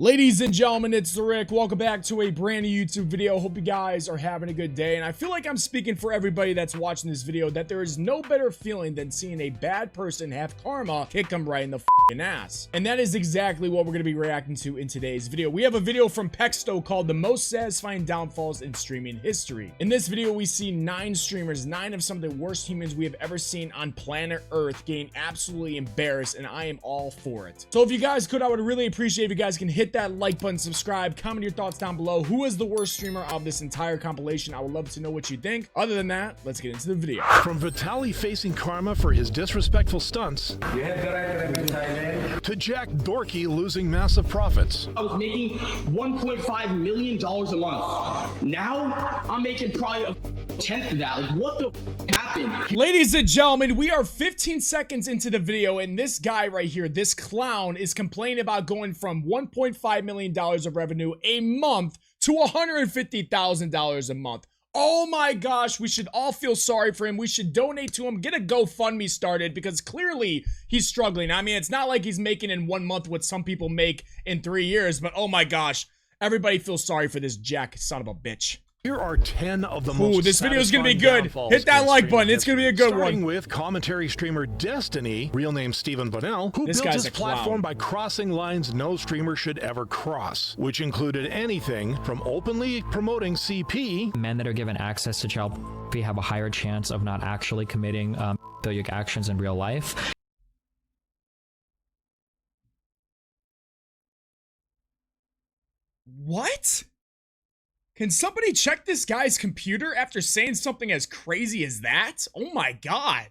Ladies and gentlemen, it's the Rick. Welcome back to a brand new YouTube video. Hope you guys are having a good day. And I feel like I'm speaking for everybody that's watching this video that there is no better feeling than seeing a bad person have karma kick them right in the f***ing ass. And that is exactly what we're going to be reacting to in today's video. We have a video from Pexto called The Most Satisfying Downfalls in Streaming History. In this video, we see 9 streamers, 9 of some of the worst humans we have ever seen on planet Earth getting absolutely embarrassed, and I am all for it. So if you guys could, I would really appreciate if you guys can hit that like button, subscribe, comment your thoughts down below. Who is the worst streamer of this entire compilation? I would love to know what you think. Other than that, let's get into the video. From Vitaly facing karma for his disrespectful stunts, to Jack Dorky losing massive profits. I was making $1.5 million a month. Now I'm making probably a tenth of that. Like, what the happened? Ladies and gentlemen, we are 15 seconds into the video, and this guy right here, this clown, is complaining about going from $1.5 million of revenue a month to $150,000 a month. Oh my gosh, we should all feel sorry for him. We should donate to him, get a GoFundMe started, because clearly he's struggling. I mean, it's not like he's making in 1 month what some people make in 3 years, but oh my gosh, everybody feels sorry for this Jack son of a bitch. Here are 10 of the most this video is gonna be good. Hit that like button. It's gonna be a good one. Starting with commentary streamer Destiny, real name Stephen Bonnell, who built his platform by crossing lines no streamer should ever cross, which included anything from openly promoting CP. Men that are given access to child pornography have a higher chance of not actually committing pedophilic actions in real life. What? Can somebody check this guy's computer after saying something as crazy as that? Oh my god.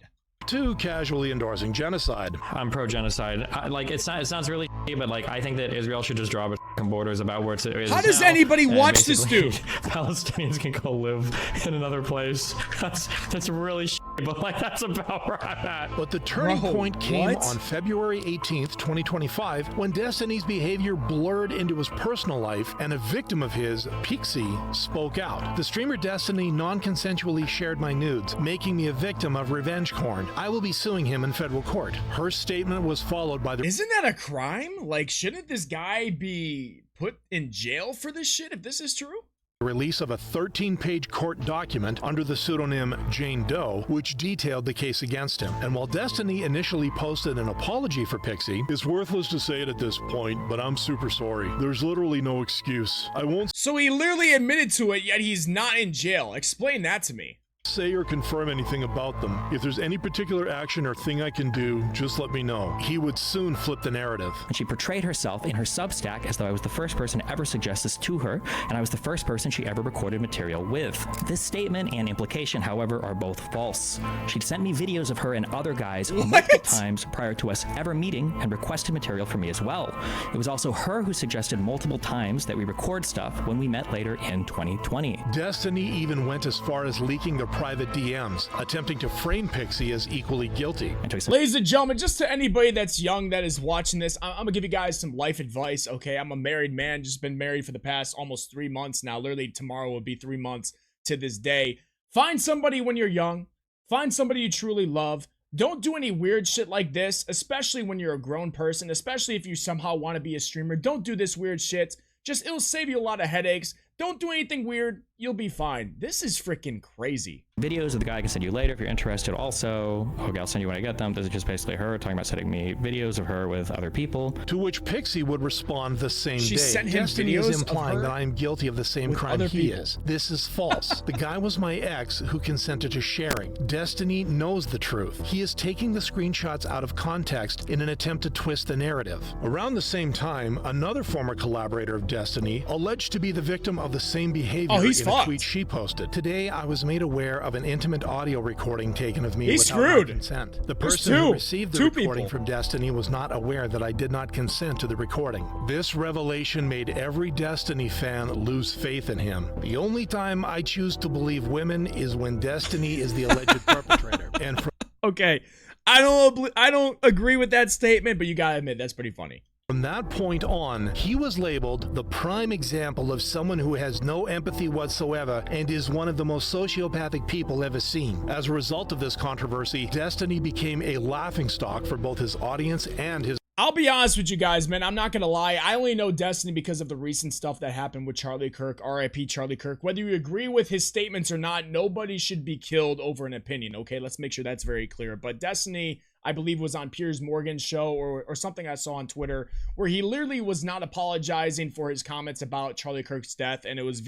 To casually endorsing genocide. I'm pro-genocide. Like, it sounds really shitty, but like, I think that Israel should just draw borders about where it is. How does anybody watch this dude? Palestinians can go live in another place. That's really shitty, but like, that's about where I'm at. But the turning point came on February 18th, 2025, when Destiny's behavior blurred into his personal life, and a victim of his, Pixie, spoke out. The streamer Destiny non-consensually shared my nudes, making me a victim of revenge porn. I will be suing him in federal court. Her statement was followed by the— Isn't that a crime? Like, shouldn't this guy be put in jail for this shit if this is true? release of a 13-page court document under the pseudonym Jane Doe, which detailed the case against him. And while Destiny initially posted an apology for Pixie, it's worthless to say it at this point, but I'm super sorry. There's literally no excuse. I won't— So he literally admitted to it, yet he's not in jail. Explain that to me. Say or confirm anything about them. If there's any particular action or thing I can do, just let me know. He would soon flip the narrative. And she portrayed herself in her Substack as though I was the first person to ever suggest this to her, and I was the first person she ever recorded material with. This statement and implication, however, are both false. She'd sent me videos of her and other guys multiple times prior to us ever meeting and requested material from me as well. It was also her who suggested multiple times that we record stuff when we met later in 2020. Destiny even went as far as leaking their private DMs, attempting to frame Pixie as equally guilty. Ladies and gentlemen, just to anybody that's young that is watching this, I'm gonna give you guys some life advice, okay? I'm a married man, just been married for the past almost 3 months now. Literally tomorrow will be 3 months to this day. Find somebody when you're young. Find somebody you truly love. Don't do any weird shit like this, especially when you're a grown person, especially if you somehow want to be a streamer. Don't do this weird shit. Just, it'll save you a lot of headaches. Don't do anything weird. You'll be fine. This is freaking crazy. Videos of the guy I can send you later if you're interested also. Okay, I'll send you when I get them. This is just basically her talking about sending me videos of her with other people. To which Pixie would respond the same day. She sent him Destiny videos is implying of her that I am guilty of the same crime he is. This is false. The guy was my ex who consented to sharing. Destiny knows the truth. He is taking the screenshots out of context in an attempt to twist the narrative. Around the same time, another former collaborator of Destiny alleged to be the victim of the same behavior in a tweet she posted. Today, I was made aware of an intimate audio recording taken of me without my consent. The person who received the recording from Destiny was not aware that I did not consent to the recording. This revelation made every Destiny fan lose faith in him. The only time I choose to believe women is when Destiny is the alleged perpetrator. And okay, I don't agree with that statement, but you gotta admit that's pretty funny. From that point on, he was labeled the prime example of someone who has no empathy whatsoever and is one of the most sociopathic people ever seen. As a result of this controversy, Destiny became a laughingstock for both his audience and his— I'll be honest with you guys, man. I'm not going to lie. I only know Destiny because of the recent stuff that happened with Charlie Kirk, RIP Charlie Kirk. Whether you agree with his statements or not, nobody should be killed over an opinion, okay? Let's make sure that's very clear. But Destiny, I believe, was on Piers Morgan's show or something I saw on Twitter where he literally was not apologizing for his comments about Charlie Kirk's death. And it was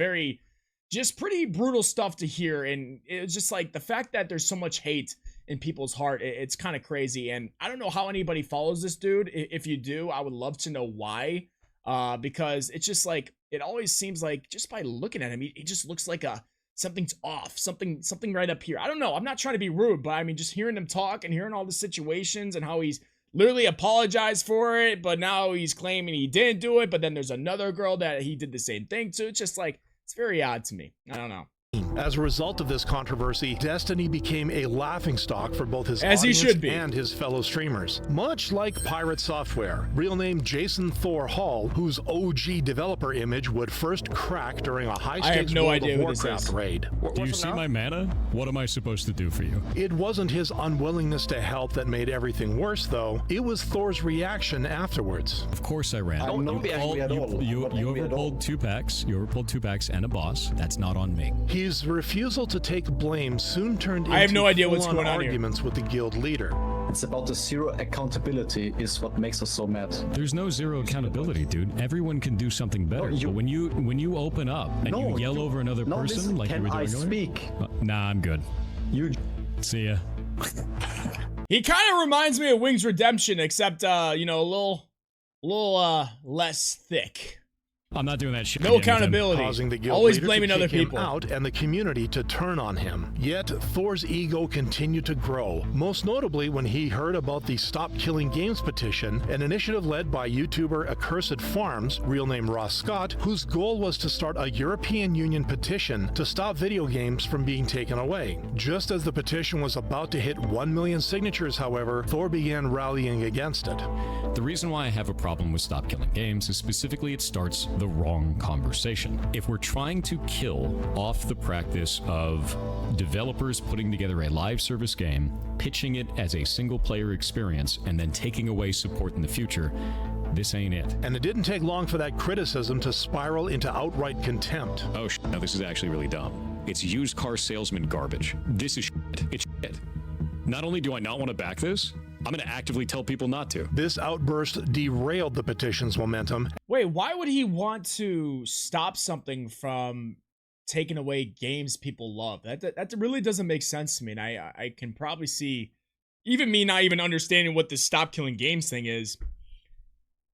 just pretty brutal stuff to hear. And it was just like the fact that there's so much hate in people's heart, it's kind of crazy. And I don't know how anybody follows this dude. If you do, I would love to know why, because it's just like, it always seems like just by looking at him, he just looks like something's off, something right up here. I don't know. I'm not trying to be rude, but I mean, just hearing him talk and hearing all the situations and how he's literally apologized for it, but now he's claiming he didn't do it. But then there's another girl that he did the same thing to. It's just like, it's very odd to me. I don't know. As a result of this controversy, Destiny became a laughingstock for both his audience and his fellow streamers. Much like Pirate Software, real name Jason Thor Hall, whose OG developer image would first crack during a high-stakes World of Warcraft raid. Do you see my mana? What am I supposed to do for you? It wasn't his unwillingness to help that made everything worse, though. It was Thor's reaction afterwards. Of course I ran. You overpulled 2 packs. You overpulled 2 packs and a boss. That's not on me. His refusal to take blame soon turned into I have no idea what's going on arguments here. with the guild leader. It's about the zero accountability is what makes us so mad. There's no zero accountability, dude. Everyone can do something better. But when you open up and you yell over another person like you were doing earlier, speak? Nah, I'm good. See ya. He kind of reminds me of Wings Redemption, except you know, a little less thick. I'm not doing that shit. No accountability. Causing the guild Always leader blaming to other kick him people. out and the community to turn on him. Yet Thor's ego continued to grow, most notably when he heard about the Stop Killing Games petition, an initiative led by YouTuber Accursed Farms, real name Ross Scott, whose goal was to start a European Union petition to stop video games from being taken away. Just as the petition was about to hit 1 million signatures, however, Thor began rallying against it. The reason why I have a problem with Stop Killing Games is specifically it starts the wrong conversation. If we're trying to kill off the practice of developers putting together a live service game, pitching it as a single player experience, and then taking away support in the future, this ain't it. And it didn't take long for that criticism to spiral into outright contempt. Oh, no, this is actually really dumb. It's used car salesman garbage. This is shit. It's shit. Not only do I not want to back this, I'm going to actively tell people not to. This outburst derailed the petition's momentum. Wait, why would he want to stop something from taking away games people love? That really doesn't make sense to me. And I can probably see, even me not even understanding what this Stop Killing Games thing is,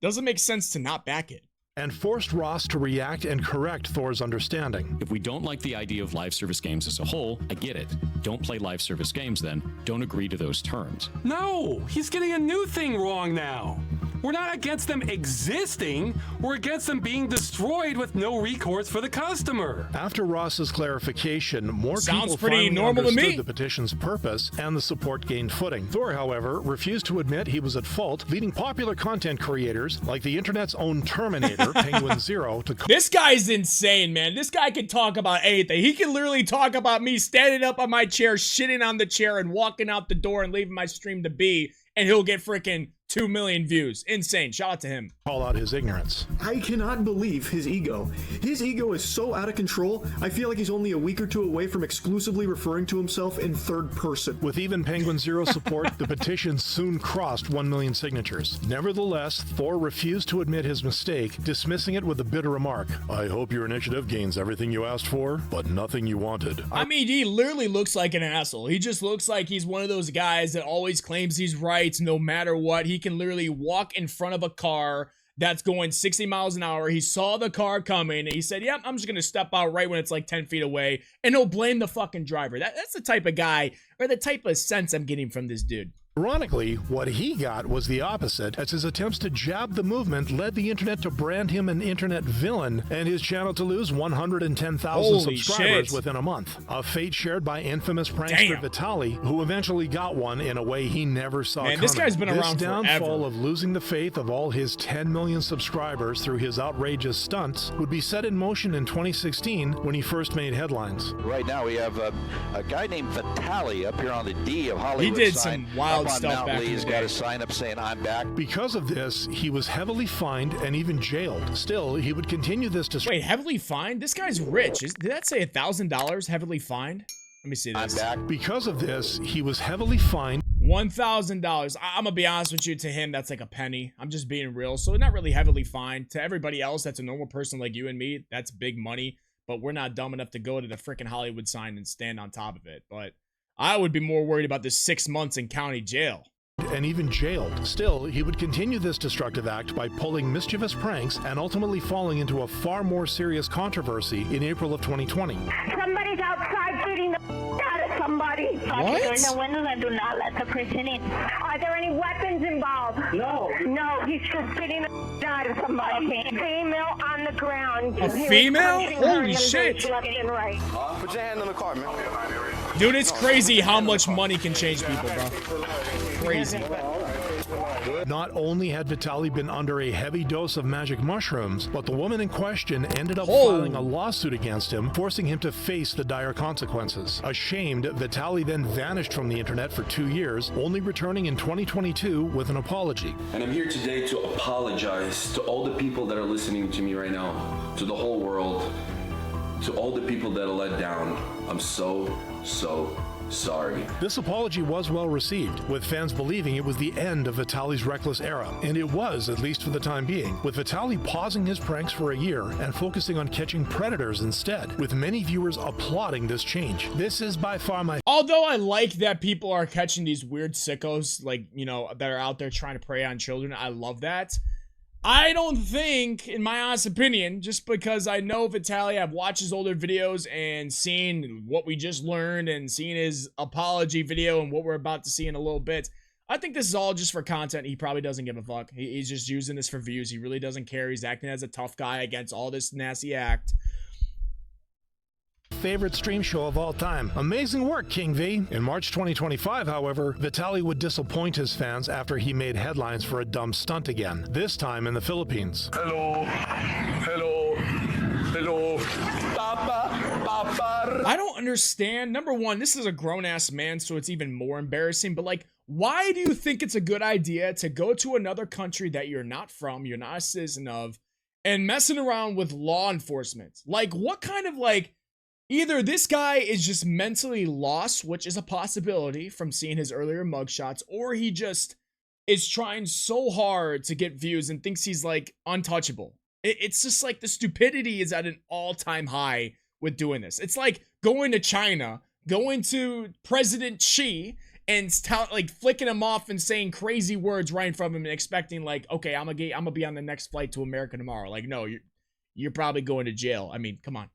doesn't make sense to not back it. And forced Ross to react and correct Thor's understanding. If we don't like the idea of live service games as a whole, I get it. Don't play live service games then. Don't agree to those terms. No, he's getting a new thing wrong now. We're not against them existing, we're against them being destroyed with no recourse for the customer. After Ross's clarification, more Sounds people pretty finally normal to understood me. the petition's purpose, and the support gained footing. Thor, however, refused to admit he was at fault, leading popular content creators like the internet's own Terminator, Penguin Zero, to This guy's insane, man. This guy can talk about anything. He can literally talk about me standing up on my chair, shitting on the chair, and walking out the door and leaving my stream to be, and he'll get freaking 2 million views. Insane. Shout out to him. call out his ignorance. I cannot believe his ego. His ego is so out of control, I feel like he's only a week or two away from exclusively referring to himself in third person. With even Penguin Zero support, the petition soon crossed 1 million signatures. Nevertheless, Thor refused to admit his mistake, dismissing it with a bitter remark. I hope your initiative gains everything you asked for, but nothing you wanted. I mean, he literally looks like an asshole. He just looks like he's one of those guys that always claims he's right no matter what. He can literally walk in front of a car that's going 60 miles an hour. He saw the car coming and he said, yep, I'm just going to step out right when it's like 10 feet away, and he'll blame the fucking driver. That's the type of guy, or the type of sense I'm getting from this dude. Ironically, what he got was the opposite, as his attempts to jab the movement led the internet to brand him an internet villain and his channel to lose 110,000 subscribers within a month. A fate shared by infamous prankster Vitaly, who eventually got one in a way he never saw coming. This guy's been around This downfall forever. of losing the faith of all his 10 million subscribers through his outrageous stunts would be set in motion in 2016 when he first made headlines. Right now we have a guy named Vitaly up here on the D of Hollywood. He did some wild download stuff back in the day. Got a sign up saying I'm back. Because of this, he was heavily fined and even jailed. Still, he would continue this to... Wait, heavily fined? This guy's rich. Did that say $1,000 heavily fined? Let me see this. I'm back. Because of this, he was heavily fined. $1,000. I'm gonna be honest with you, to him, that's like a penny. I'm just being real. So not really heavily fined. To everybody else, that's a normal person like you and me, that's big money. But we're not dumb enough to go to the freaking Hollywood sign and stand on top of it. But I would be more worried about this 6 months in county jail. And even jailed. Still, he would continue this destructive act by pulling mischievous pranks and ultimately falling into a far more serious controversy in April of 2020. Somebody's outside beating the out of somebody. What? Turn the windows and do not let the person in. Are there any weapons involved? No. No, he's just beating the out of somebody. Female on the ground. A female? Holy shit. Left and right. Put your hand on the car, man. Dude, it's crazy how much money can change people, bro. Crazy. Not only had Vitaly been under a heavy dose of magic mushrooms, but the woman in question ended up filing a lawsuit against him, forcing him to face the dire consequences. Ashamed, Vitaly then vanished from the internet for 2 years, only returning in 2022 with an apology. And I'm here today to apologize to all the people that are listening to me right now, to the whole world, to all the people that are let down. I'm so sorry. This apology was well received, with fans believing it was the end of Vitaly's reckless era. And it was, at least for the time being, with Vitaly pausing his pranks for a year and focusing on catching predators instead, with many viewers applauding this change. This is by far my... Although I like that people are catching these weird sickos, like, you know, that are out there trying to prey on children. I love that. I don't think, in my honest opinion, just because I know Vitaly, I've watched his older videos and seen what we just learned and seen his apology video and what we're about to see in a little bit. I think this is all just for content. He probably doesn't give a fuck. He's just using this for views. He really doesn't care. He's acting as a tough guy against all this nasty act. Favorite stream show of all time. Amazing work, King V. In March 2025, however, Vitaly would disappoint his fans after he made headlines for a dumb stunt again, this time in the Philippines. Hello. Papa. I don't understand. Number one, this is a grown-ass man, so it's even more embarrassing, but like, why do you think it's a good idea to go to another country that you're not from, you're not a citizen of, and messing around with law enforcement? Like, what kind of, like, either this guy is just mentally lost, which is a possibility from seeing his earlier mugshots, or he just is trying so hard to get views and thinks he's like untouchable. It's just like the stupidity is at an all-time high with doing this. It's like going to China, going to President Xi and like flicking him off and saying crazy words right in front of him and expecting like, okay, I'm gonna be on the next flight to America tomorrow. Like, no, you're probably going to jail. I mean, come on.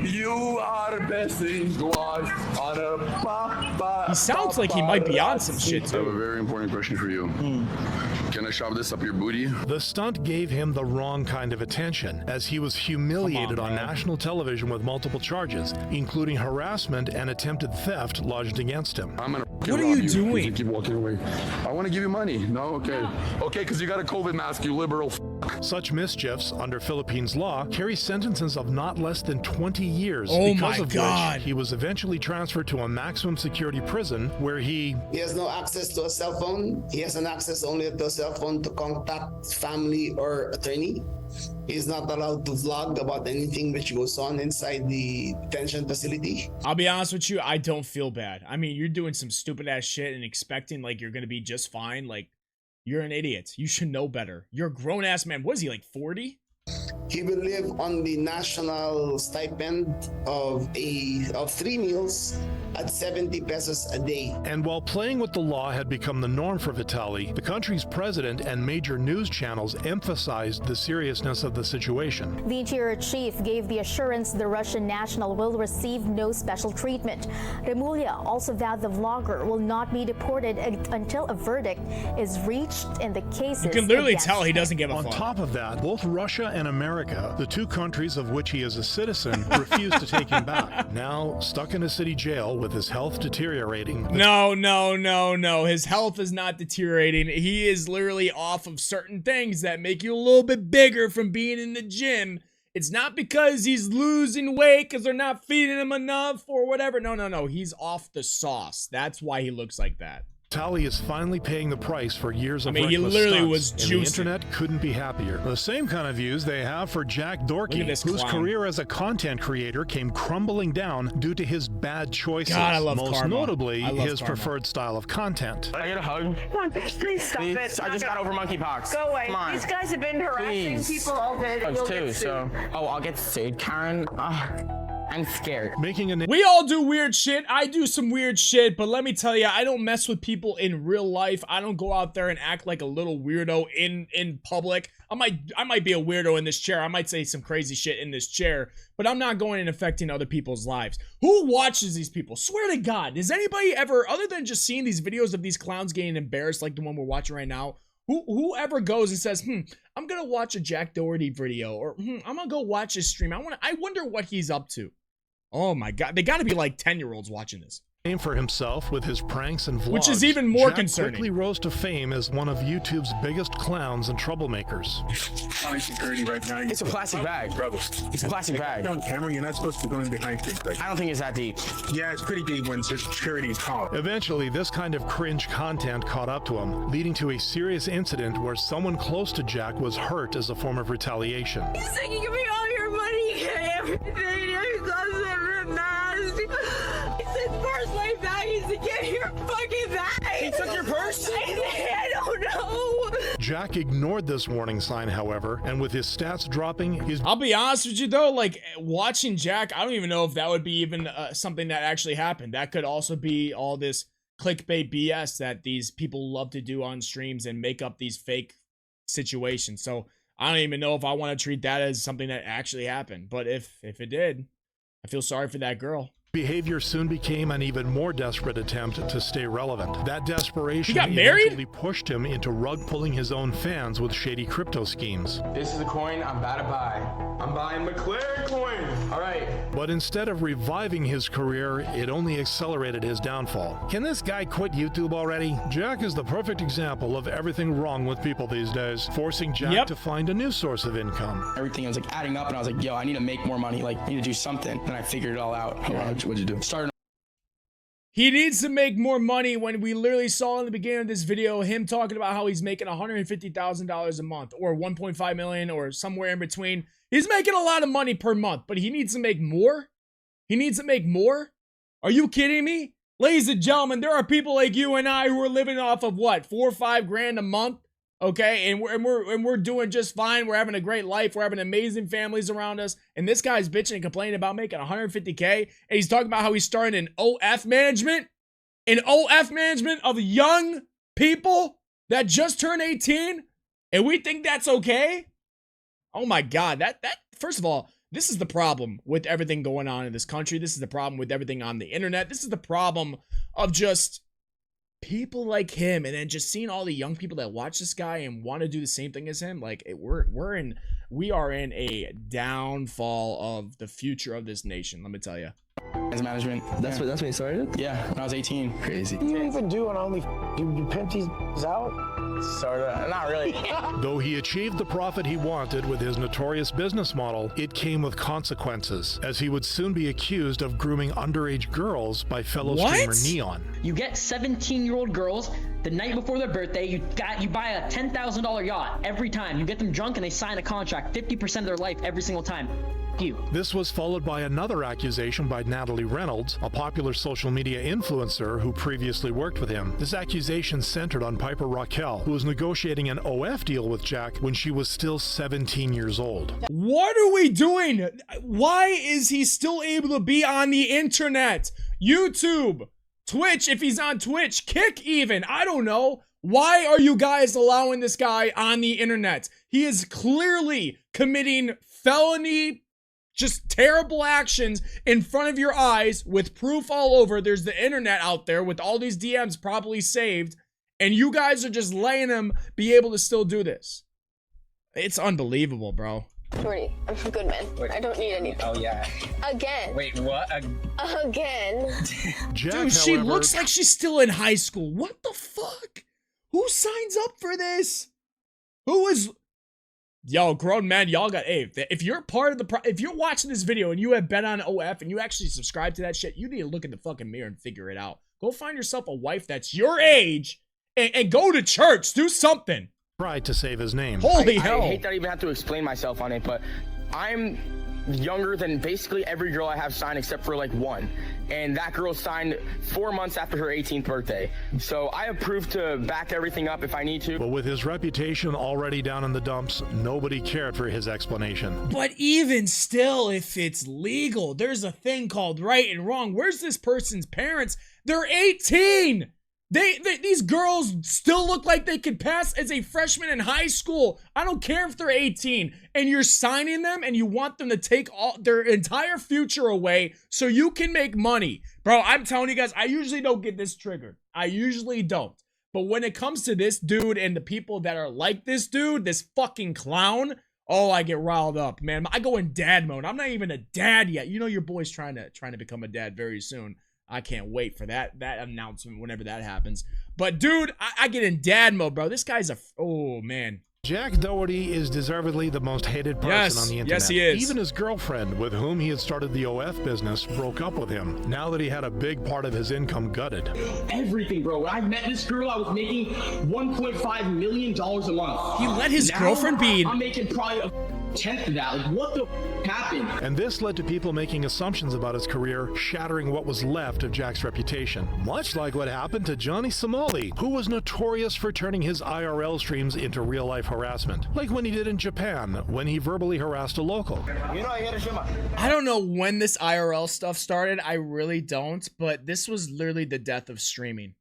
You are blessing to us on a papa. He sounds like he might be on some shit too. I have a very important question for you. Can I shove this up your booty? The stunt gave him the wrong kind of attention, as he was humiliated on national television with multiple charges, including harassment and attempted theft lodged against him. I'm gonna what are you doing? You keep walking away. I want to give you money. No, okay. Okay, because you got a COVID mask, you liberal. Such mischiefs under Philippines law carry sentences of not less than 20 years, oh because my of God. which he was eventually transferred to a maximum security prison where he has no access to a cell phone. He has an access only to a cell phone to contact family or attorney. He's not allowed to vlog about anything which goes on inside the detention facility. I'll be honest with you, I don't feel bad. I mean, you're doing some stupid ass shit and expecting like you're gonna be just fine. Like, you're an idiot. You should know better. You're a grown ass man. What is he, like 40? He will live on the national stipend of 3 meals at 70 pesos a day. And while playing with the law had become the norm for Vitaly, the country's president and major news channels emphasized the seriousness of the situation. The interior chief gave the assurance the Russian national will receive no special treatment. Remulla also vowed the vlogger will not be deported until a verdict is reached in the cases. You can literally tell he doesn't give a fuck. On top of that, both Russia and America, the two countries of which he is a citizen, refused to take him back. Now, stuck in a city jail with his health deteriorating. No. His health is not deteriorating. He is literally off of certain things that make you a little bit bigger from being in the gym. It's not because he's losing weight because they're not feeding him enough or whatever. No. He's off the sauce. That's why he looks like that. Tally is finally paying the price for years of he reckless literally stunts, was and juicing. the internet couldn't be happier. The same kind of views they have for Jack Dorkey, whose career as a content creator came crumbling down due to his bad choices. God, I love most karma. notably I love his karma. preferred style of content. Can I get a hug? Come on, please stop it. I just got over monkeypox. Go away. Come on. These guys have been harassing Please. people all day. You'll Too, get so. sued. Oh, I'll get sued, Karen. I'm scared. Making a We all do weird shit. I do some weird shit, but let me tell you, I don't mess with people in real life. I don't go out there and act like a little weirdo in public. I might be a weirdo in this chair. I might say some crazy shit in this chair, but I'm not going and affecting other people's lives. Who watches these people? Swear to God, does anybody ever, other than just seeing these videos of these clowns getting embarrassed like the one we're watching right now, whoever goes and says, I'm gonna watch a Jack Doherty video, or I'm gonna go watch his stream. I wonder what he's up to. Oh my God, they gotta be like 10-year-olds watching this. For himself with his pranks and vlogs, Which is even more Jack concerning. quickly rose to fame as one of YouTube's biggest clowns and troublemakers. Security right now. It's a plastic bag. It's a plastic bag. On camera, you're not supposed to go in behind things like that. I don't think it's that deep. Yeah, it's pretty deep when security is calling. Eventually, this kind of cringe content caught up to him, leading to a serious incident where someone close to Jack was hurt as a form of retaliation. He's taking me all your money, everything. Your gloves and mask. He said, "Where's my baggies to get your fucking bag?" He took your purse? I don't know. Jack ignored this warning sign, however, and with his stats dropping, I'll be honest with you though, like watching Jack, I don't even know if that would be even something that actually happened. That could also be all this clickbait BS that these people love to do on streams and make up these fake situations. So I don't even know if I want to treat that as something that actually happened. But if it did, I feel sorry for that girl. behavior soon became an even more desperate attempt to stay relevant. That desperation He got married? eventually pushed him into rug-pulling his own fans with shady crypto schemes. This is the coin I'm about to buy. I'm buying McLaren coin. All right. But instead of reviving his career, it only accelerated his downfall. Can this guy quit YouTube already? Jack is the perfect example of everything wrong with people these days, forcing Jack to find a new source of income. Everything was like adding up, and I was like, yo, I need to make more money. Like, I need to do something. And I figured it all out. What'd you do? Started. He needs to make more money when we literally saw in the beginning of this video him talking about how he's making $150,000 a month or 1.5 million or somewhere in between. He's making a lot of money per month, but he needs to make more? He needs to make more? Are you kidding me? Ladies and gentlemen, there are people like you and I who are living off of what, 4 or 5 grand a month? Okay, and we're doing just fine. We're having a great life. We're having amazing families around us. And this guy's bitching and complaining about making $150K. And he's talking about how he's starting an OF management of young people that just turned 18. And we think that's okay? Oh my God, that first of all, this is the problem with everything going on in this country. This is the problem with everything on the internet. This is the problem of just people like him, and then just seeing all the young people that watch this guy and want to do the same thing as him. Like we are in a downfall of the future of this nation. Let me tell you. As management. That's when you started? Yeah, when I was 18. Crazy. What do you even do on Only? You pimp these out? Sorta, not really. Though he achieved the profit he wanted with his notorious business model, it came with consequences, as he would soon be accused of grooming underage girls by fellow streamer Neon. You get 17-year-old girls the night before their birthday. You buy a $10,000 yacht every time. You get them drunk and they sign a contract, 50% of their life every single time. This was followed by another accusation by Natalie Reynolds, a popular social media influencer who previously worked with him. This accusation centered on Piper Raquel, who was negotiating an OF deal with Jack when she was still 17 years old. What are we doing? Why is he still able to be on the internet? YouTube, Twitch, if he's on Twitch, Kick even, I don't know. Why are you guys allowing this guy on the internet? He is clearly committing felony, just terrible actions in front of your eyes with proof all over. There's the internet out there with all these DMs probably saved, and you guys are just letting him be able to still do this. It's unbelievable, bro. Jordy, I'm good, man. I don't need anything. Oh, yeah. Again. Wait, what? Again. Jack, dude, she looks like she's still in high school. What the fuck? Who signs up for this? Who is... Yo, grown men, y'all got, hey, if you're part of the, if you're watching this video and you have been on OF and you actually subscribe to that shit, you need to look in the fucking mirror and figure it out. Go find yourself a wife that's your age and go to church. Do something. Tried to save his name. Holy hell. I hate that I even have to explain myself on it, but I'm younger than basically every girl I have signed except for like one. And that girl signed 4 months after her 18th birthday. So I have proof to back everything up if I need to. But with his reputation already down in the dumps, nobody cared for his explanation. But even still, if it's legal, there's a thing called right and wrong. Where's this person's parents? They're 18! These girls still look like they could pass as a freshman in high school. I don't care if they're 18 and you're signing them and you want them to take all their entire future away so you can make money. Bro, I'm telling you guys, I usually don't get this triggered. I usually don't. But when it comes to this dude and the people that are like this dude, this fucking clown, oh, I get riled up, man. I go in dad mode. I'm not even a dad yet. You know your boy's trying to become a dad very soon. I can't wait for that announcement whenever that happens. But dude, I get in dad mode, bro. This guy's oh man. Jack Doherty is deservedly the most hated person on the internet. Yes, he is. Even his girlfriend, with whom he had started the OF business, broke up with him, now that he had a big part of his income gutted. Everything, bro. When I met this girl, I was making $1.5 million a month. He let his girlfriend be. I'm making probably a tenth of that. Like, what the happened? And this led to people making assumptions about his career, shattering what was left of Jack's reputation. Much like what happened to Johnny Somali, who was notorious for turning his IRL streams into real-life harassment. Like when he did in Japan, when he verbally harassed a local. I don't know when this IRL stuff started. I really don't. But this was literally the death of streaming.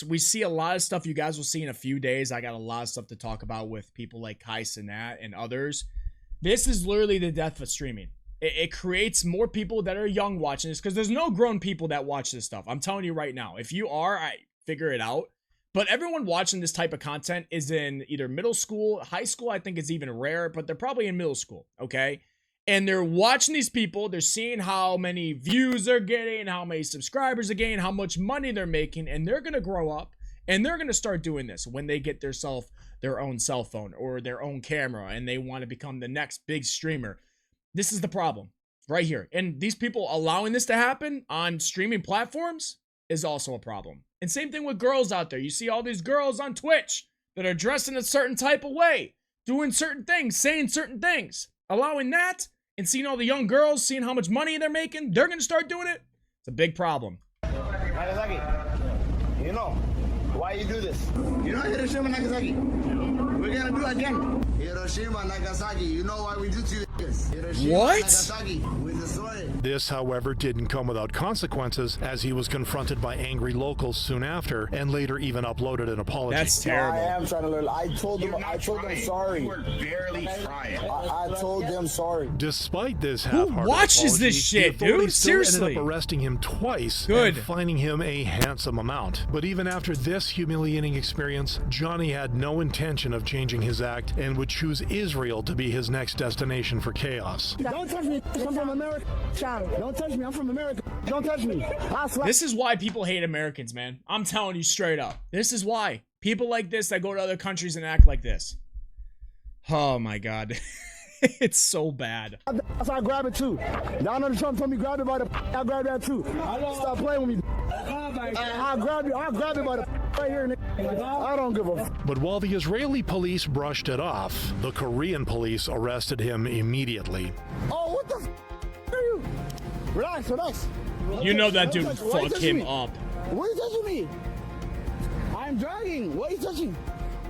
We see a lot of stuff you guys will see in a few days. I got a lot of stuff to talk about with people like Kai Cenat and others. This is literally the death of streaming. It creates more people that are young watching this because there's no grown people that watch this stuff. I'm telling you right now. If you are, I figure it out. But everyone watching this type of content is in either middle school, high school. I think is even rare, but they're probably in middle school. Okay. And they're watching these people, they're seeing how many views they're getting, how many subscribers they're getting, how much money they're making, and they're going to grow up, and they're going to start doing this when they get their own cell phone or their own camera, and they want to become the next big streamer. This is the problem right here. And these people allowing this to happen on streaming platforms is also a problem. And same thing with girls out there. You see all these girls on Twitch that are dressed in a certain type of way, doing certain things, saying certain things, allowing that. And seeing all the young girls, seeing how much money they're making, they're going to start doing it. It's a big problem. Nagasaki, you know why you do this? You know Hiroshima, Nagasaki? We're going to do it again. Hiroshima, Nagasaki, you know why we do to you this? Hiroshima, What? Nagasaki, we destroy it. This, however, didn't come without consequences, as he was confronted by angry locals soon after, and later even uploaded an apology. That's terrible. I am trying to learn. I told them sorry. You were barely trying. I told them sorry. Despite this Who half-hearted watches apology, this shit, the authorities dude? still Seriously. ended up arresting him twice Good. and fining him a handsome amount. But even after this humiliating experience, Johnny had no intention of changing his act and would choose Israel to be his next destination for chaos. Don't touch me. I'm from America. Don't touch me. I'm from America. Don't touch me. This is why people hate Americans, man. I'm telling you straight up. This is why. People like this that go to other countries and act like this. Oh my God. It's so bad. That's how I grab it too. Down on the Trump told me grab it by the I grab that too. Stop playing with me. I'll grab it by the right here. I don't give a. But while the Israeli police brushed it off, the Korean police arrested him immediately. Oh, what the are you? Relax. You know that dude would Why you fuck touching him me? up. Why are you touching me? I'm dragging. Why are you touching?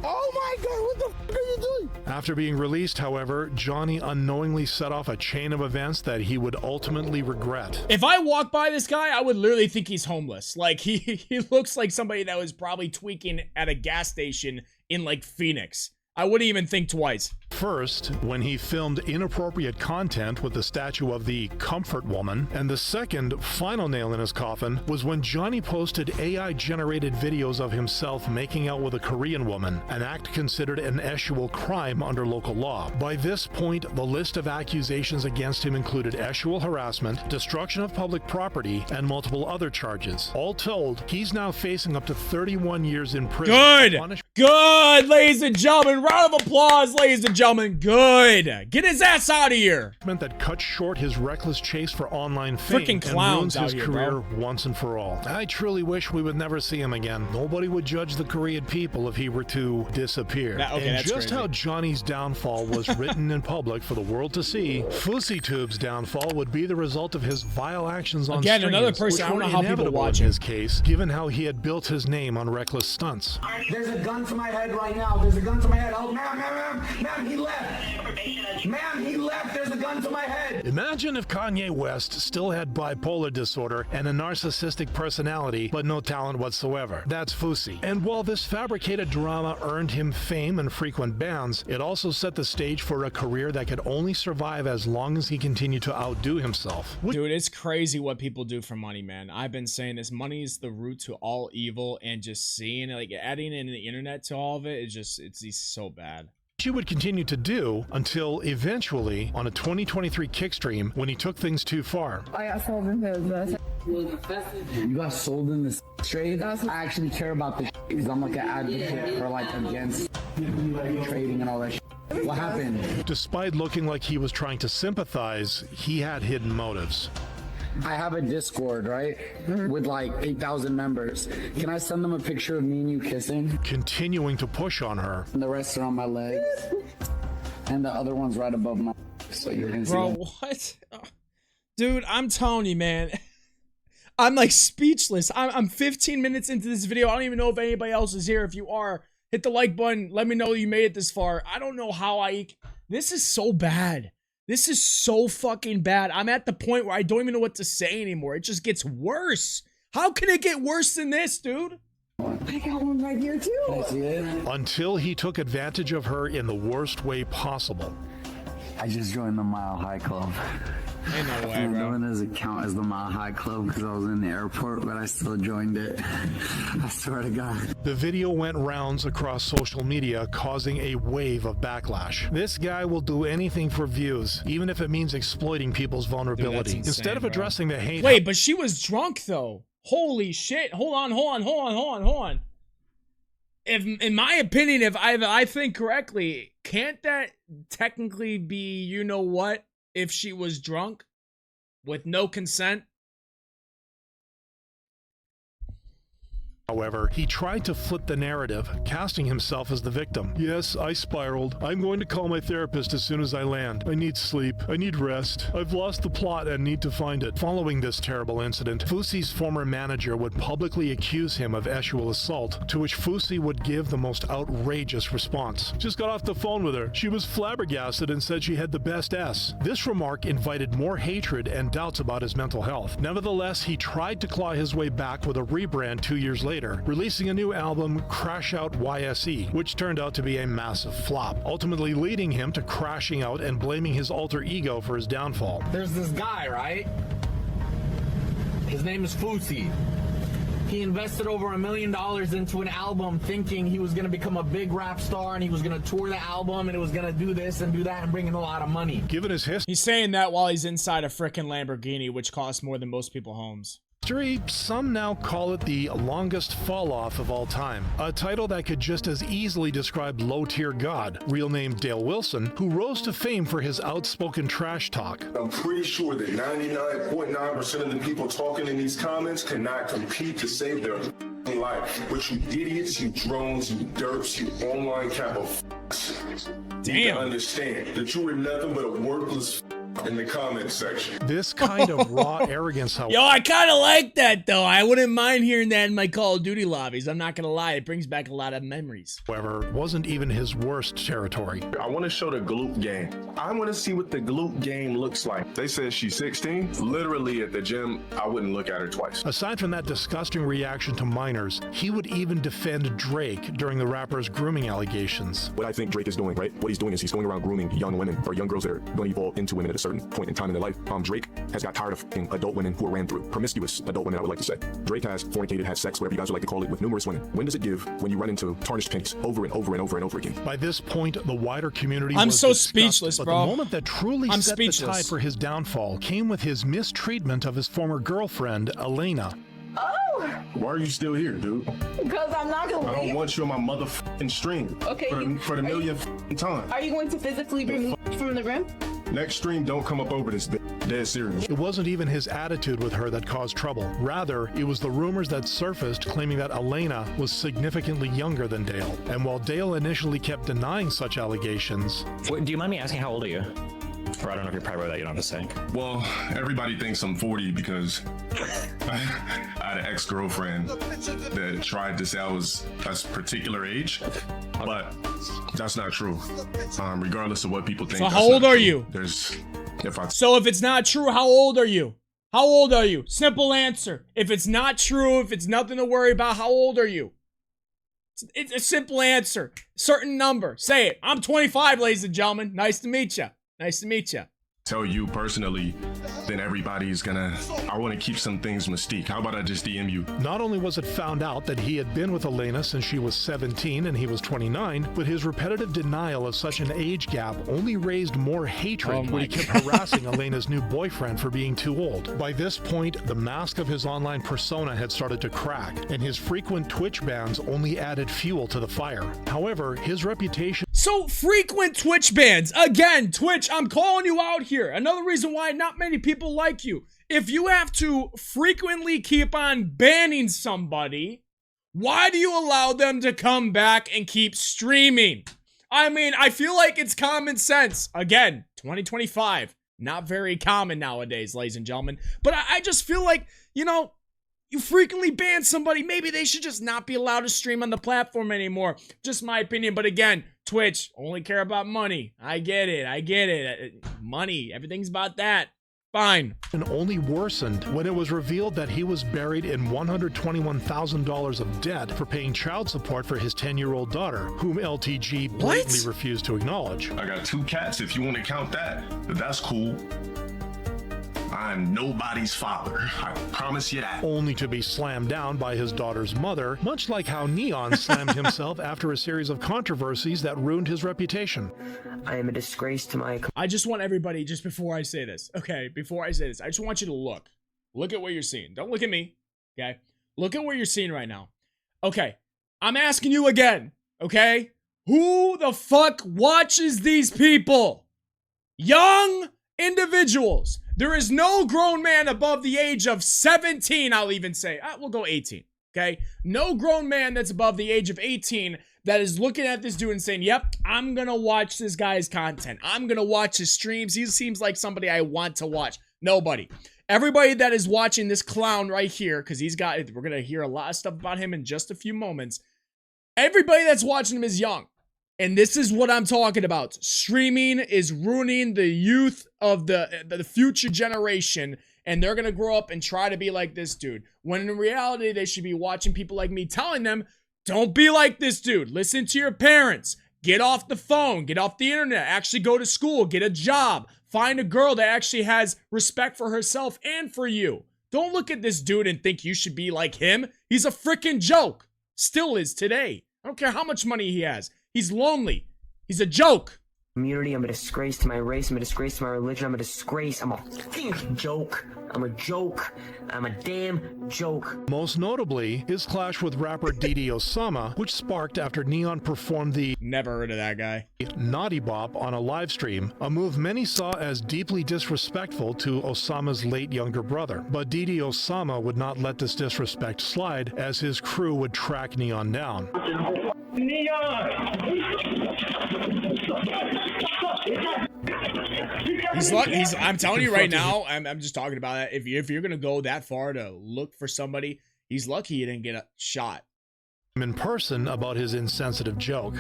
Oh my God, what the are you doing? After being released, however, Johnny unknowingly set off a chain of events that he would ultimately regret. If I walk by this guy, I would literally think he's homeless. Like, he looks like somebody that was probably tweaking at a gas station in, like, Phoenix. I wouldn't even think twice. First, when he filmed inappropriate content with the statue of the Comfort Woman, and the second, final nail in his coffin, was when Johnny posted AI-generated videos of himself making out with a Korean woman, an act considered an eschual crime under local law. By this point, the list of accusations against him included eschual harassment, destruction of public property, and multiple other charges. All told, he's now facing up to 31 years in prison. Good! Good, ladies and gentlemen. Round of applause, ladies and and gentlemen, good. Get his ass out of here. That cut short his reckless chase for online fame Freaking clowns and ruins his out here, career bro. once and for all. I truly wish we would never see him again. Nobody would judge the Korean people if he were to disappear. Okay, and that's just crazy. how Johnny's downfall was written in public for the world to see, FouseyTube's downfall would be the result of his vile actions on Again, streams, another person, which I don't were know how people inevitable watch in it. his case, given how he had built his name on reckless stunts. There's a gun to my head right now. There's a gun to my head. Oh, ma'am, he left. Ma'am, he left. There's a gun to my head. Imagine if Kanye West still had bipolar disorder and a narcissistic personality, but no talent whatsoever. That's Fousey. And while this fabricated drama earned him fame and frequent bans, it also set the stage for a career that could only survive as long as he continued to outdo himself. Dude, it's crazy what people do for money, man. I've been saying this. Money is the root to all evil, and just seeing it, like adding in the internet to all of it, is just, it's so bad. She would continue to do until eventually, on a 2023 kickstream, when he took things too far. I got sold in the You got sold in this trade? I actually care about this because I'm like an advocate for like against trading and all that shit. What happened? Despite looking like he was trying to sympathize, he had hidden motives. I have a Discord, right? With like 8,000 members. Can I send them a picture of me and you kissing? Continuing to push on her. And the rest are on my legs. And the other one's right above my, so you're gonna see. Bro, what? Dude, I'm telling you, man. I'm like speechless. I'm 15 minutes into this video. I don't even know if anybody else is here. If you are, hit the like button. Let me know you made it this far. I don't know how this is so bad. This is so fucking bad. I'm at the point where I don't even know what to say anymore. It just gets worse. How can it get worse than this, dude? I got one right here too. Can I see it? Until he took advantage of her in the worst way possible. I just joined the Mile High Club. Ain't no way, I bro. know it doesn't count as the Mile High Club because I was in the airport, but I still joined it. I swear to God. The video went rounds across social media, causing a wave of backlash. This guy will do anything for views, even if it means exploiting people's vulnerability. Dude, that's insane, Instead of bro. addressing the hate. Wait, but she was drunk though. Holy shit. Hold on. If, in my opinion, if I think correctly, can't that technically be, you know what, if she was drunk with no consent? However, he tried to flip the narrative, casting himself as the victim. Yes, I spiraled. I'm going to call my therapist as soon as I land. I need sleep. I need rest. I've lost the plot and need to find it. Following this terrible incident, Fousey's former manager would publicly accuse him of sexual assault, to which Fousey would give the most outrageous response. Just got off the phone with her. She was flabbergasted and said she had the best S. This remark invited more hatred and doubts about his mental health. Nevertheless, he tried to claw his way back with a rebrand 2 years later, releasing a new album, Crash Out YSE, which turned out to be a massive flop, ultimately leading him to crashing out and blaming his alter ego for his downfall. There's this guy, right? His name is Fousey. He invested over $1 million into an album thinking he was going to become a big rap star and he was going to tour the album and it was going to do this and do that and bring in a lot of money. Given his history, He's saying that while he's inside a frickin' Lamborghini, which costs more than most people's homes. Some now call it the longest fall-off of all time, a title that could just as easily describe low-tier god, real name Dale Wilson, who rose to fame for his outspoken trash talk. I'm pretty sure that 99.9% of the people talking in these comments cannot compete to save their life. But you idiots, you drones, you derps, you online cap of Damn. You can understand that you were nothing but a worthless in the comment section. This kind of raw arrogance, however. Yo, I kind of like that, though. I wouldn't mind hearing that in my Call of Duty lobbies. I'm not going to lie. It brings back a lot of memories. However, wasn't even his worst territory. I want to show the glute game. I want to see what the glute game looks like. They said she's 16. Literally at the gym, I wouldn't look at her twice. Aside from that disgusting reaction to minors, he would even defend Drake during the rapper's grooming allegations. What I think Drake is doing, right? What he's doing is he's going around grooming young women or young girls that are going to evolve into women at a certain point in time in their life. Drake has got tired of adult women who are ran through. Promiscuous adult women, I would like to say. Drake has fornicated, has sex, whatever you guys would like to call it, with numerous women. When does it give when you run into tarnished pennies over and over and over and over again? By this point, the wider community I'm was so disgusted, speechless, but bro. the moment that truly I'm set speechless. the tide for his downfall came with his mistreatment of his former girlfriend, Elena. Oh, Why are you still here, dude? Because I'm not gonna I leave. don't want you on my motherfucking stream. Okay. For the millionth time. Are you going to physically remove me from the room? Next stream, don't come up over this bitch. Dead serious. It wasn't even his attitude with her that caused trouble. Rather, it was the rumors that surfaced claiming that Elena was significantly younger than Dale. And while Dale initially kept denying such allegations... Wait, do you mind me asking how old are you? Or I don't know if you're private that, you don't have to say. Well, everybody thinks I'm 40 because I had an ex-girlfriend that tried to say I was a particular age, but that's not true. Regardless of what people think. So how old are you? So if it's not true, how old are you? How old are you? Simple answer. If it's not true, if it's nothing to worry about, how old are you? It's a simple answer. Certain number. Say it. I'm 25, ladies and gentlemen. Nice to meet you. Nice to meet you. Tell you personally, then everybody's gonna... I want to keep some things mystique. How about I just DM you? Not only was it found out that he had been with Elena since she was 17 and he was 29, but his repetitive denial of such an age gap only raised more hatred when he kept harassing Elena's new boyfriend for being too old. By this point, the mask of his online persona had started to crack, and his frequent Twitch bans only added fuel to the fire. However, his reputation... So, frequent Twitch bans. Again, Twitch, I'm calling you out here. Another reason why not many people like you. If you have to frequently keep on banning somebody, why do you allow them to come back and keep streaming? I mean, I feel like it's common sense. Again, 2025. Not very common nowadays, ladies and gentlemen. But I just feel like, you know, you frequently ban somebody, maybe they should just not be allowed to stream on the platform anymore. Just my opinion. But again, Twitch only care about money. I get it. I get it. Money. Everything's about that. Fine. And only worsened when it was revealed that he was buried in $121,000 of debt for paying child support for his 10-year-old daughter, whom LTG blatantly refused to acknowledge. I got 2 cats if you want to count that, but that's cool. I'm nobody's father. I promise you that. Only to be slammed down by his daughter's mother, much like how Neon slammed himself after a series of controversies that ruined his reputation. I am a disgrace to my... I just want everybody, just before I say this, okay, before I say this, I just want you to look. Look at what you're seeing. Don't look at me, okay? Look at what you're seeing right now. Okay, I'm asking you again, okay? Who the fuck watches these people? Young individuals. There is no grown man above the age of 17, I'll even say. We'll go 18, okay? No grown man that's above the age of 18 that is looking at this dude and saying, yep, I'm gonna watch this guy's content. I'm gonna watch his streams. He seems like somebody I want to watch. Nobody. Everybody that is watching this clown right here, because we're gonna hear a lot of stuff about him in just a few moments. Everybody that's watching him is young. And this is what I'm talking about. Streaming is ruining the youth of the future generation. And they're going to grow up and try to be like this dude. When in reality, they should be watching people like me telling them, don't be like this dude. Listen to your parents. Get off the phone. Get off the internet. Actually go to school. Get a job. Find a girl that actually has respect for herself and for you. Don't look at this dude and think you should be like him. He's a freaking joke. Still is today. I don't care how much money he has. He's lonely. He's a joke. Community, I'm a disgrace to my race, I'm a disgrace to my religion, I'm a disgrace, I'm a fucking joke. I'm a joke. I'm a damn joke. Most notably, his clash with rapper WSOW, which sparked after Neon performed the never heard of that guy Naughty Bop on a live stream, a move many saw as deeply disrespectful to Osama's late younger brother. But WSOW would not let this disrespect slide, as his crew would track Neon down. I'm telling you right now, I'm just talking about that. If you're gonna go that far to look for somebody, he's lucky he didn't get shot. In person about his insensitive joke.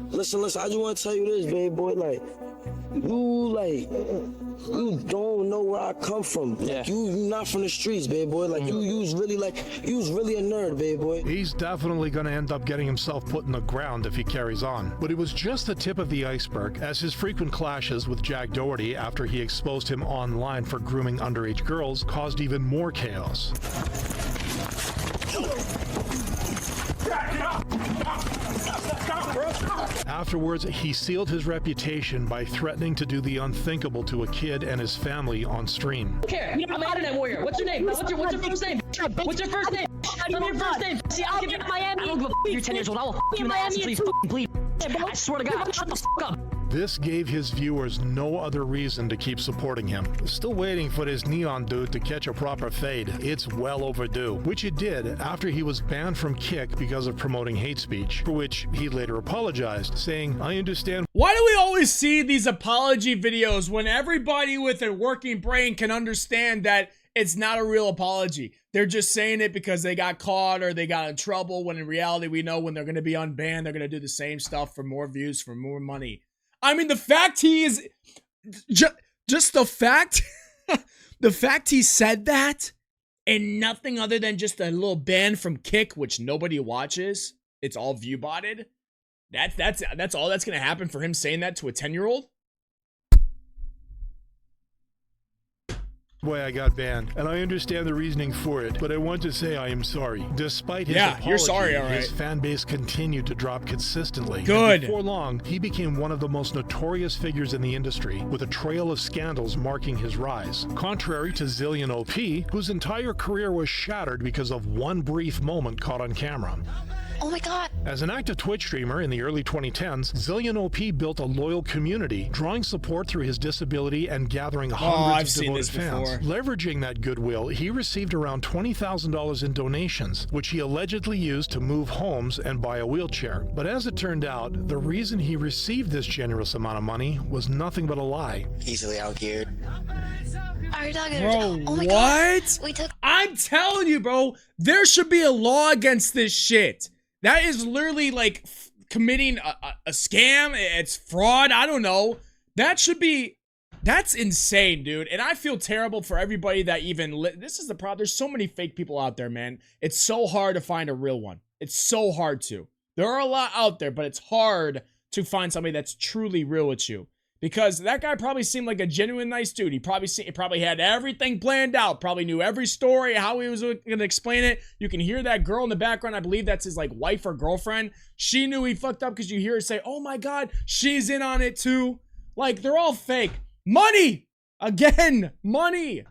Listen, I just want to tell you this, baby boy. You don't know where I come from. Yeah. You not from the streets, baby boy. You was really a nerd, baby boy. He's definitely gonna end up getting himself put in the ground if he carries on. But it was just the tip of the iceberg, as his frequent clashes with Jack Doherty after he exposed him online for grooming underage girls caused even more chaos. Afterwards, he sealed his reputation by threatening to do the unthinkable to a kid and his family on stream. I don't care. I'm an internet warrior. What's your name? What's your first name? What's your first name? Tell me your first name. See, I'll give you Miami. I don't give a f you're 10 years old. I will f you in the ass until you fucking bleed. I swear to God, shut the f up. This gave his viewers no other reason to keep supporting him. Still waiting for this neon dude to catch a proper fade. It's well overdue, which it did after he was banned from Kick because of promoting hate speech, for which he later apologized, saying, "I understand." Why do we always see these apology videos when everybody with a working brain can understand that it's not a real apology? They're just saying it because they got caught or they got in trouble, when in reality we know when they're going to be unbanned, they're going to do the same stuff for more views, for more money. I mean, the fact he is just the fact the fact he said that and nothing other than just a little ban from Kick, which nobody watches, it's all view botted. That's all that's gonna happen for him saying that to a 10-year-old. Why I got banned, and I understand the reasoning for it, but I want to say I am sorry. Despite his apology, you're sorry, all right. His fan base continued to drop consistently. Good. And before long, he became one of the most notorious figures in the industry, with a trail of scandals marking his rise. Contrary to Zillion OP, whose entire career was shattered because of one brief moment caught on camera. Oh my God. As an active Twitch streamer in the early 2010s, Zillion OP built a loyal community, drawing support through his disability and gathering hundreds of devoted fans. Leveraging that goodwill, he received around $20,000 in donations, which he allegedly used to move homes and buy a wheelchair. But as it turned out, the reason he received this generous amount of money was nothing but a lie. Easily out here. Bro, oh my what? God. I'm telling you, bro, there should be a law against this shit. That is literally like committing a scam. It's fraud. I don't know. That should be, that's insane, dude. And I feel terrible for everybody that even, this is the problem. There's so many fake people out there, man. It's so hard to find a real one. It's so hard to. There are a lot out there, but it's hard to find somebody that's truly real with you. Because that guy probably seemed like a genuine nice dude. He probably had everything planned out. Probably knew every story, how he was going to explain it. You can hear that girl in the background. I believe that's his like wife or girlfriend. She knew he fucked up because you hear her say, "Oh my God, she's in on it too." Like, they're all fake. Money! Again, money!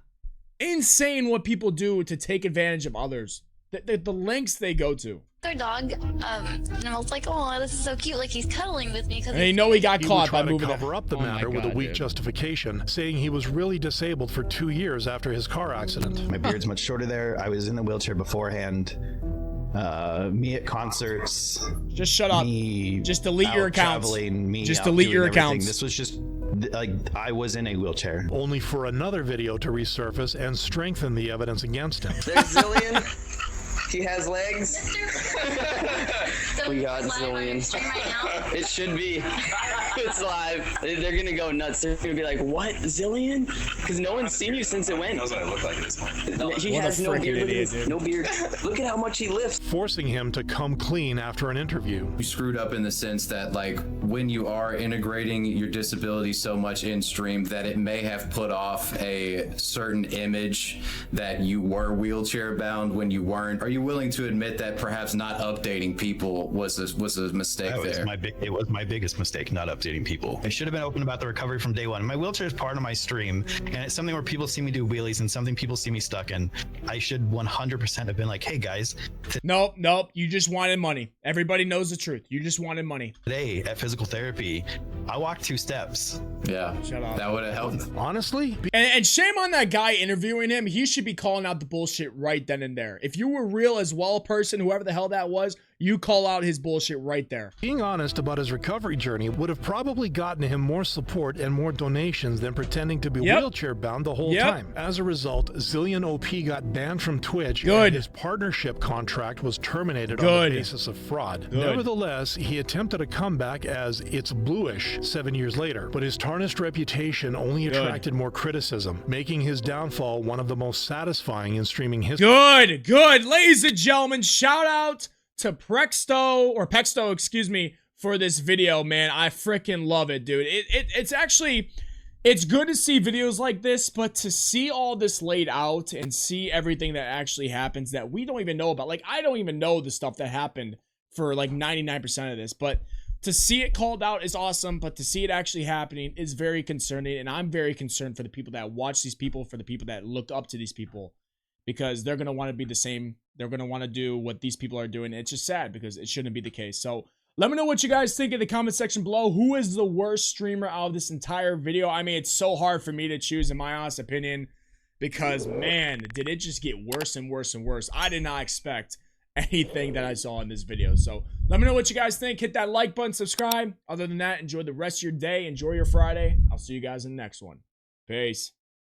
Insane what people do to take advantage of others. The lengths they go to. Our dog, and I was like, "Oh, this is so cute!" Like he's cuddling with me because he know he got caught by moving. He would try to cover up the matter with a weak justification, saying he was really disabled for 2 years after his car accident. My beard's much shorter there. I was in the wheelchair beforehand. Me at concerts. Just shut up. Just delete your accounts. Just delete your accounts. This was just like I was in a wheelchair. Only for another video to resurface and strengthen the evidence against him. There's Zillion. He has legs. We got Zillion. It should be. It's live. They're gonna go nuts. They're gonna be like, "What, Zillion?" Because no one's seen you since it went. He knows what I look like at this point. He has no beard. No beard. Look at how much he lifts. Forcing him to come clean after an interview. You screwed up in the sense that, like, when you are integrating your disability so much in stream, that it may have put off a certain image that you were wheelchair bound when you weren't. Are you willing to admit that perhaps not updating people was a mistake there? It was my biggest mistake, not updating people. I should have been open about the recovery from day one. My wheelchair is part of my stream, and it's something where people see me do wheelies and something people see me stuck in. I should 100% have been like, "Hey guys." Nope. You just wanted money. Everybody knows the truth. You just wanted money. Today at physical therapy, I walked 2 steps. Yeah. Shut up. That would have helped. Honestly? And shame on that guy interviewing him. He should be calling out the bullshit right then and there. If you were real as well person, whoever the hell that was, you call out his bullshit right there. Being honest about his recovery journey would have probably gotten him more support and more donations than pretending to be wheelchair bound the whole time. As a result, Zillion OP got banned from Twitch. And his partnership contract was terminated on the basis of fraud. Nevertheless, he attempted a comeback as It's Bluish 7 years later, but his tarnished reputation only attracted more criticism, making his downfall one of the most satisfying in streaming history. Good. Ladies and gentlemen, shout out to Pexto, excuse me, for this video, man. I freaking love it, dude. It's actually, it's good to see videos like this, but to see all this laid out and see everything that actually happens that we don't even know about. Like, I don't even know the stuff that happened for like 99% of this, but to see it called out is awesome, but to see it actually happening is very concerning, and I'm very concerned for the people that watch these people, for the people that look up to these people. because they're going to want to be the same. They're going to want to do what these people are doing. It's just sad because it shouldn't be the case. So let me know what you guys think in the comment section below. Who is the worst streamer out of this entire video? I mean, it's so hard for me to choose, in my honest opinion, because, man, did it just get worse and worse and worse. I did not expect anything that I saw in this video. So let me know what you guys think. Hit that like button, subscribe. Other than that, enjoy the rest of your day. Enjoy your Friday. I'll see you guys in the next one. Peace.